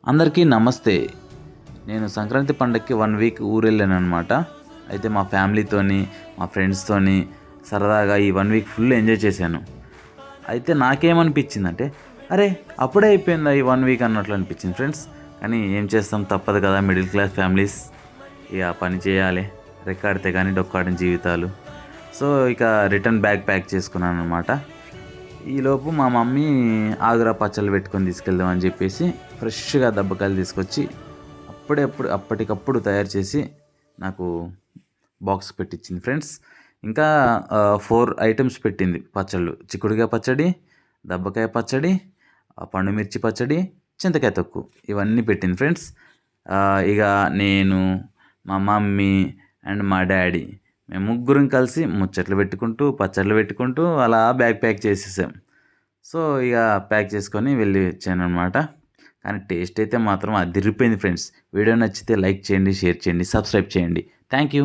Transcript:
అందరికీ నమస్తే. నేను సంక్రాంతి పండగకి 1 వీక్ ఊరెళ్ళాననమాట. అయితే మా ఫ్యామిలీతోని, మా ఫ్రెండ్స్‌తోని సరదాగా ఈ 1 వీక్ ఫుల్ ఎంజాయ్ చేశాను. అయితే నాకేమనిపించిందంటే, అరే! అప్పుడే అయిపోయిందా ఈ 1 వీక్ అన్నట్లు అనిపించింది ఫ్రెండ్స్. కానీ ఏం చేస్తాం తప్పదు కదా! Middle class families. ఇక పని చేయాలి. రెక్కాడితే కానీ డొక్కాడని జీవితాలు. సో, ఇక రిటర్న్ బ్యాగ్ ప్యాక్ చేసుకున్నాననమాట. ఈలోపు మా మమ్మీ ఆగురా పచ్చళ్ళు పెట్టుకొని తీసుకెళ్దామని చెప్పేసి ఫ్రెష్గా దబ్బకాయలు తీసుకొచ్చి అప్పటికప్పుడు తయారు చేసి నాకు బాక్స్ పెట్టించింది ఫ్రెండ్స్. ఇంకా 4 ఐటమ్స్ పెట్టింది పచ్చళ్ళు: చిక్కుడుకాయ పచ్చడి, దబ్బకాయ పచ్చడి, పండుమిర్చి పచ్చడి, చింతకాయ తొక్కు, ఇవన్నీ పెట్టింది ఫ్రెండ్స్. ఇక నేను, మా మమ్మీ అండ్ మా డాడీ మేము ముగ్గురం కలిసి ముచ్చట్లు పెట్టుకుంటూ, పచ్చళ్ళు పెట్టుకుంటూ అలా బ్యాగ్ ప్యాక్ చేసేసాం. సో, ఇక ప్యాక్ చేసుకొని వెళ్ళి వచ్చానమాట. కానీ టేస్ట్ అయితే మాత్రం అదిరిపోయింది ఫ్రెండ్స్. వీడియో నచ్చితే లైక్ చేయండి, షేర్ చేయండి, సబ్స్క్రైబ్ చేయండి. Thank you.